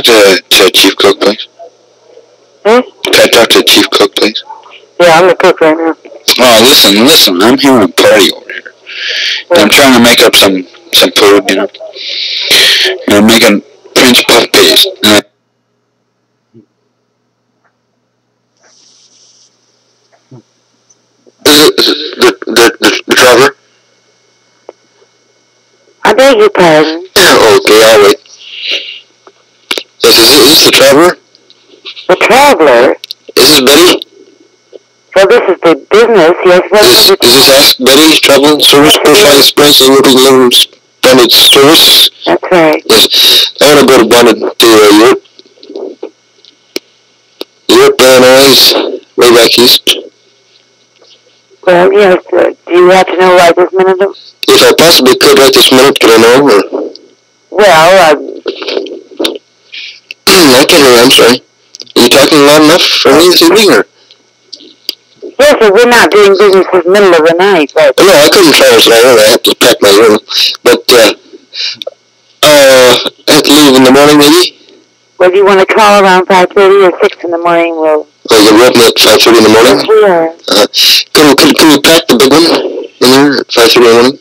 talk to Chief Cook, please? Hmm? Can I talk to Chief Cook, please? Yeah, I'm the cook right now. Oh, listen, I'm having a party over here. Yeah. I'm trying to make up some food, you know. And I'm making French puff paste. Is it the traveler? I beg your pardon? Okay, I'll wait. Yes, is this the traveler? The traveler? Is this Betty? Well, this is the business, yes. Is this Ask Betty Travel Service? Personalized express and living rooms bonded service? That's right. Yes. I want to go to bonded to Europe, Illinois, way back east. Well, yes. Do you have to know right this minute? If I possibly could right this minute, could I know? Or? Well, I can't hear, I'm sorry. Are you talking loud enough for me this evening, or? yes, sir, we're not doing business in the middle of the night, but... No, I couldn't travel tonight. I have to pack my room. But, I have to leave in the morning, maybe? Well, do you want to call around 5:30 or 6 in the morning? We'll... Oh, you're open at 5:30 in the morning? Yes, we are. Can we pack the big one in here at 5:30 in the morning?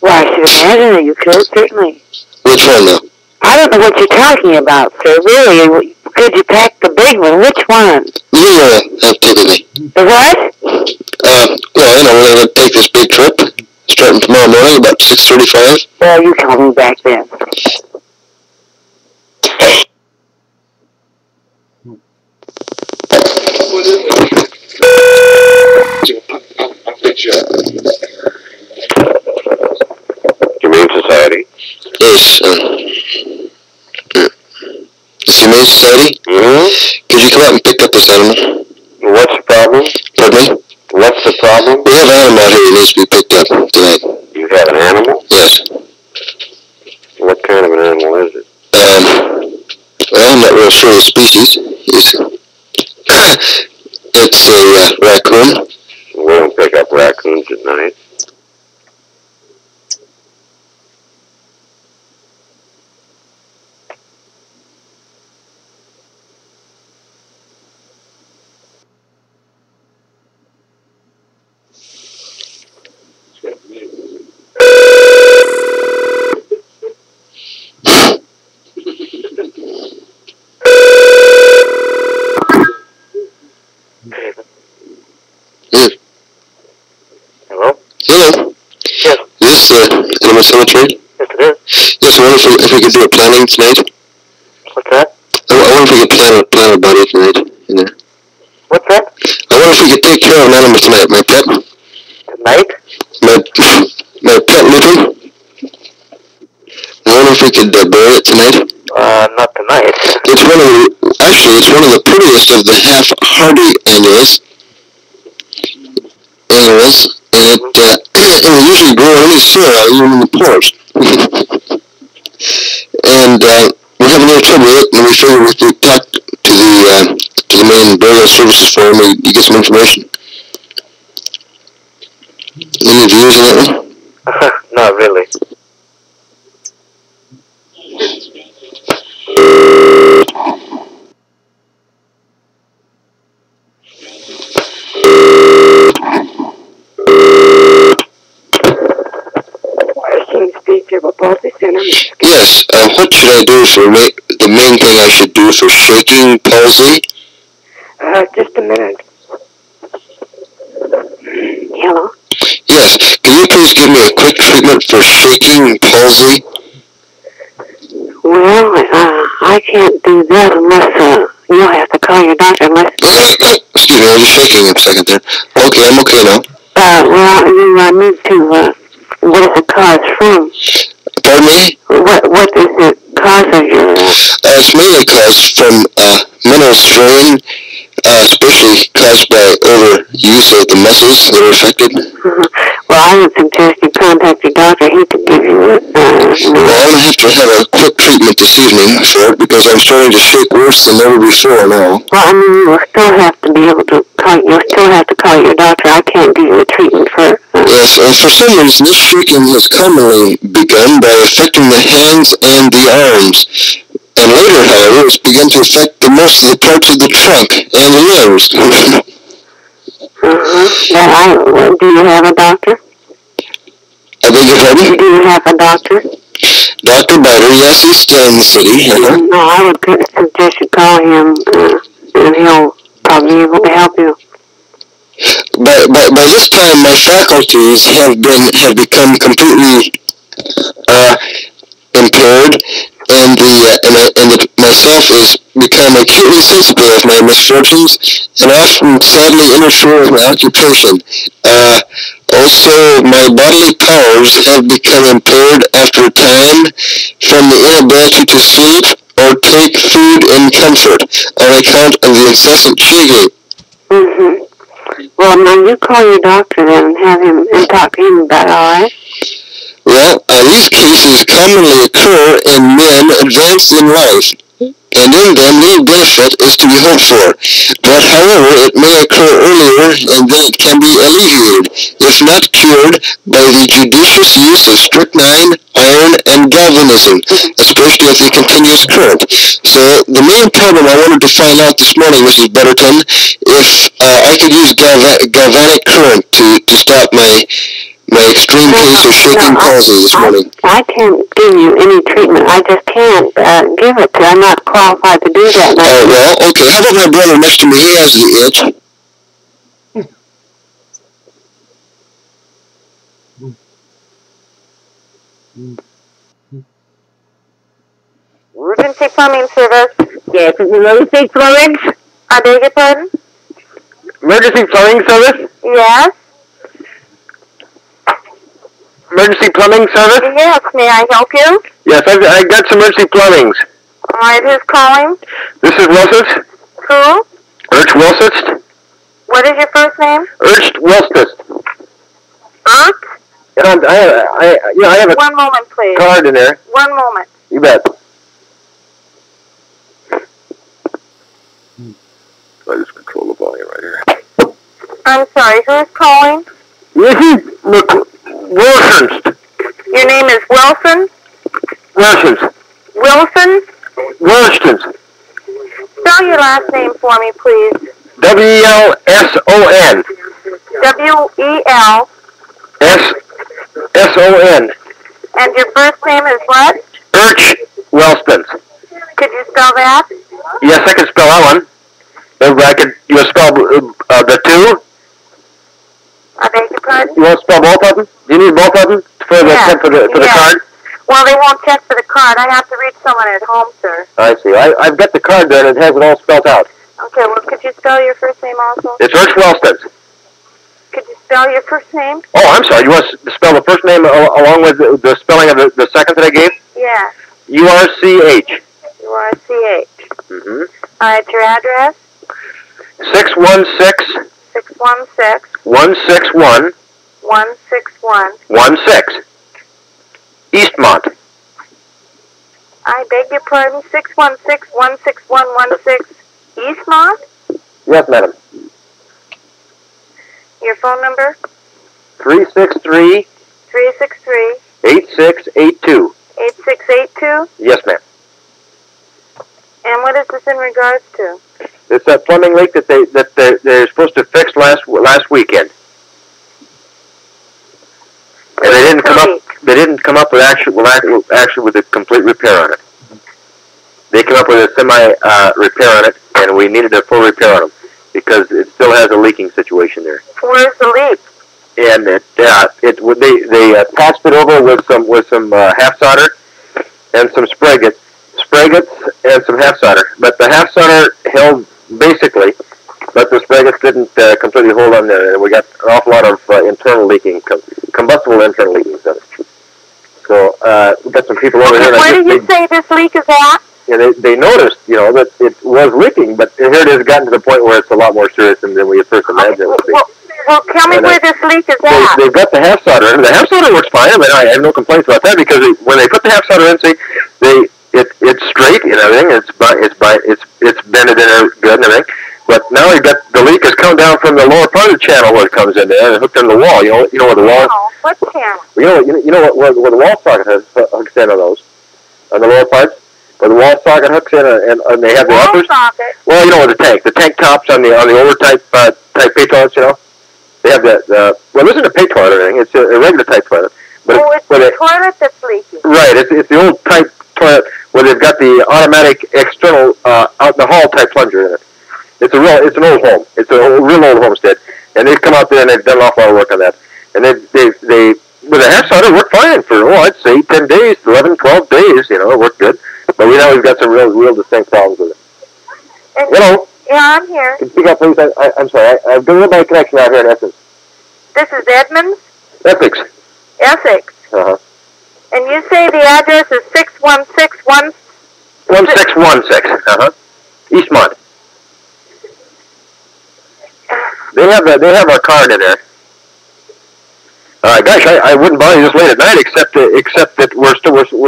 Well, I should imagine that you could, certainly. Which one, though? I don't know what you're talking about, sir. Really, could you pack the big one? Which one? Yeah, I'll take with me. The what? Well, you know, we're going to take this big trip, starting tomorrow morning about 6:35. Well, you call me back then. Humane Society? Yes, Humane Society? Mm-hmm. Could you come out and pick up this animal? What's the problem? Pardon me? What's the problem? We have an animal out here that needs to be picked up tonight. You have an animal? Yes. What kind of an animal is it? Well, I'm not real sure of the species. It's a raccoon. We don't pick up raccoons at night. Hello? Hello. Yes. Is this Animal Cemetery? Yes, it is. Yes, I wonder if we could do a planning tonight. What's that? I wonder if we could plan a body tonight in there. What's that? I wonder if we could take care of an animal tonight. My pet. Tonight? My pet Lupin. I wonder if we could bury it tonight. Not tonight. It's one of the prettiest of the half-hardy annuals. And it will usually grow any soil, even in the forest. And we're having a little trouble with it, and we figured we could talk to the main burial services for him and get some information. Any views on that one? Not really. Yes, what should I do for the main thing I should do for shaking palsy? Just a minute. Hello? Yes, can you please give me a quick treatment for shaking palsy? Well, I can't do that unless, you'll have to call your doctor unless... Excuse me, I was just shaking a second there. Okay, I'm okay now. Well, you need to, what is the cause from? Pardon me? What is the cause of your... It's mainly caused from mineral strain, especially caused by overuse of the muscles that are affected. Well, I would suggest you contact your doctor. He could give you Well, I'm going to have a quick treatment this evening for it because I'm starting to shake worse than ever before now. Well, I mean, you'll still have to be able to call. You'll still have to call your doctor. I can't give you a treatment for. Yes, and for some reason, this shaking has commonly begun by affecting the hands and the arms. And later, however, it's begun to affect the most of the parts of the trunk and the limbs. Do you have a doctor? I beg your pardon? Do you have a doctor? Dr. Biter, yes, he's still in the city. No, I would suggest you call him, and he'll probably be able to help you. By this time, my faculties have become completely impaired, and myself has become acutely sensible of my misfortunes, and often sadly interfere with my occupation. Also, my bodily powers have become impaired after a time from the inability to sleep or take food in comfort on account of the incessant shaking. Mm-hmm. Well, now you call your doctor then and have him and talk to him about it, all right? Well, these cases commonly occur in men advanced in life, and in them little benefit is to be hoped for. But, however, it may occur earlier, and then it can be alleviated, if not cured, by the judicious use of strychnine, iron, and galvanism, especially at the continuous current. So, the main problem I wanted to find out this morning, Mrs. Butterton, if I could use galvanic current to stop my extreme case of shaking palsy this morning. I can't give you any treatment. I just can't give it to you. I'm not qualified to do that. Well, okay. How about my brother next to me? He has the itch. Emergency plumbing service. Yes, is emergency plumbing? I beg your pardon? Emergency plumbing service? Yes? Emergency plumbing service? Yes, may I help you? Yes, I got some emergency plumbings. All right, who's calling? This is Wilsitz. Who? Urch Wilsitz. What is your first name? Urch Wilsitz. Ert? And I have a One moment, please. card in there. One moment. You bet. I just control the volume right here. I'm sorry, who's calling? This is Wilsons. Your name is Wilson? Wilsons. Wilson? Wilsons. Spell your last name for me, please. W-E-L-S-O-N. W-E-L-S-O-N. And your first name is what? Urch Wilsons. Could you spell that? Yes, I can spell that one. You want to spell the two? I beg your pardon? You want to spell both of them? Do you need both of them for the card? Well, they won't check for the card. I have to reach someone at home, sir. I see. I've got the card there and it has it all spelled out. Okay, well, could you spell your first name also? It's Urch Wilsons. Could you spell your first name? Oh, I'm sorry. You want to spell the first name along with the spelling of the second that I gave? Yeah. U-R-C-H. U-R-C-H. Mm-hmm. All right, your address? 616 161 16 Eastmont. I beg your pardon, 616-161-16 Eastmont? Yes, madam. Your phone number? 363 8682. 8682? Yes, ma'am. And what is this in regards to? It's that plumbing leak that they're supposed to fix last weekend. And they didn't come up. They didn't come up with actually with a complete repair on it. They came up with a semi repair on it, and we needed a full repair on them because it still has a leaking situation there. Where's the leak? And they patched it over with some half solder and some spraguets and some half solder. But the half solder held basically, but the spraguets didn't completely hold on there, and we got an awful lot of internal leaking, combustible internal leaking of it. So we got some people over here. Where did you say this leak is at? Yeah, they noticed, that it was leaking, but here it has gotten to the point where it's a lot more serious than we at first imagined it would be. Well, Well, tell me where this leak is at. They've got the half solder in. The half solder works fine. I mean, I have no complaints about that because when they put the half solder in, see, it's straight and everything. It's bended in there good and everything. But now you've got the leak has come down from the lower part of the channel where it comes in there and hooked into the wall. You know where the wall. What channel? You know where the wall socket hooks in on those, on the lower parts. Where the wall socket hooks in, and they have the uppers. Socket. Well, you know, the tank tops on the over type pay toilets, you know. They have well, this isn't a pay toilet or anything. It's a regular type toilet. But it's the toilet that's leaking. Right. It's the old type toilet where they've got the automatic external out in the hall type plunger in it. It's an old home. It's a real old homestead, and they've come out there and they've done an awful lot of work on that. And they with a half solder worked fine for I'd say 10 days, 11, 12 days. You know, it worked good. But we know we've got some real distinct problems with it. And Hello. Yeah, I'm here. Can you speak up, please? I'm sorry. I've got a little bit of connection out here in Essex. This is Edmonds? Essex. Essex. Uh-huh. And you say the address is 6161? 1616. Uh-huh. Eastmont. They have our card in there. Gosh, I wouldn't bother you this late at night, except that we're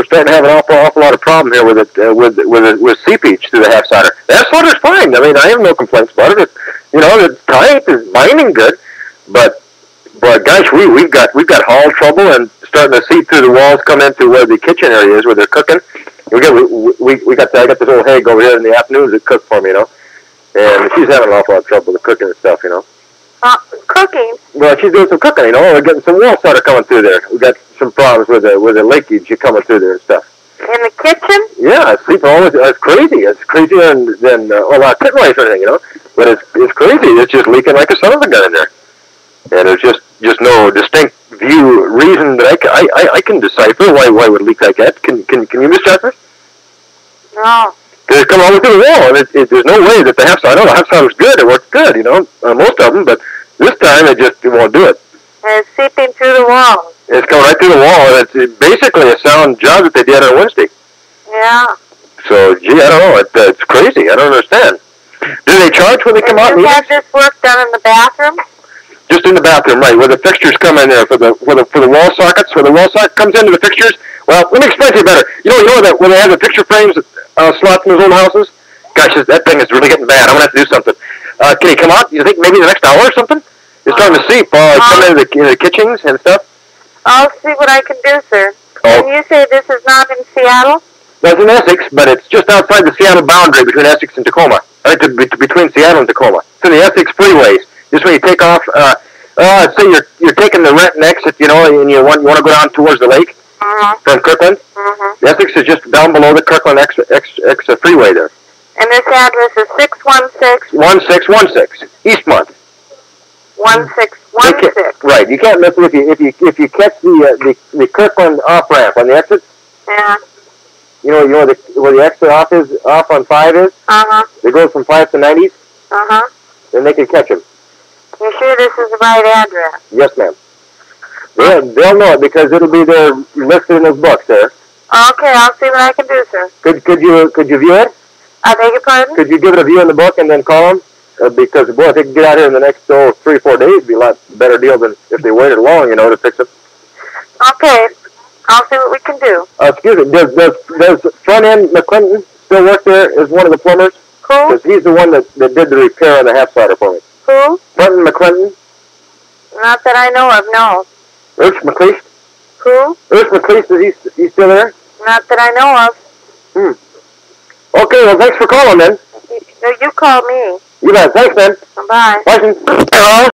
starting to have an awful lot of problem here with seepage through the half solder. The half solder's fine. I mean, I have no complaints about it. It's tight, it's binding good, but gosh, we've got hall trouble and starting to seep through the walls, come into where the kitchen area is where they're cooking. I got this old hag over here in the afternoons that cooks for me, and she's having an awful lot of trouble with the cooking and stuff, Cooking? Well, she's doing some cooking, We're getting some wall solder coming through there. We got some problems with the leakage coming through there and stuff. In the kitchen? Yeah, sleeping always. It's crazy. It's crazier than not pit lice or anything, But it's crazy. It's just leaking like a son of a gun in there. And there's just no distinct reason that I can decipher why it would leak like that. Can you, Miss Jasper? No. It's come all the way through the wall, and there's no way that the half solder. I know the half solder's good. It works good, most of them, but this time it won't do it. And it's seeping through the wall. It's coming right through the wall, and it's basically a sound job that they did on Wednesday. Yeah. So, gee, I don't know. It's crazy. I don't understand. Do they charge when they come out? You have this work done in the bathroom? Just in the bathroom, right, where the fixtures come in there for the wall sockets. Where the wall socket comes into the fixtures. Well, let me explain to you better. You know that when they have the picture frames slots in those old houses? Gosh, that thing is really getting bad. I'm gonna have to do something. Can he come out? You think maybe the next hour or something? It's starting to seep. Come into the kitchens and stuff. I'll see what I can do, sir. Oh. And you say this is not in Seattle? That's in Essex, but it's just outside the Seattle boundary between Essex and Tacoma. Right, between Seattle and Tacoma. It's in the Essex freeways. Just when you take off, say you're taking the Renton exit, and you want to go down towards the lake from Kirkland. The Essex is just down below the Kirkland exit freeway there. And this address is 616? 1616 Eastmont. 1616. Right. You can't miss it if you catch the Kirkland off ramp on the exit. Yeah. Where the exit off on 5 is. It goes from 5 to 90s. Then they can catch them. You sure this is the right address? Yes, ma'am. They'll know it because it'll be there listed in those books there. Okay, I'll see what I can do, sir. Could you view it? I beg your pardon? Could you give it a view in the book and then call them? Because, boy, if they can get out here in the next 3 or 4 days, it'd be a lot better deal than if they waited long, to fix it. Okay. I'll see what we can do. Excuse me. Does front end McClinton still work there as one of the plumbers? Who? Because he's the one that did the repair on the half solder for me. Who? Front end McClinton. Not that I know of, no. Ernst McLeish. Who? Ernst McLeish, is he still there? Not that I know of. Okay, well, thanks for calling, then. You call me. You bet. Thanks, man. Bye. Bye. Hello?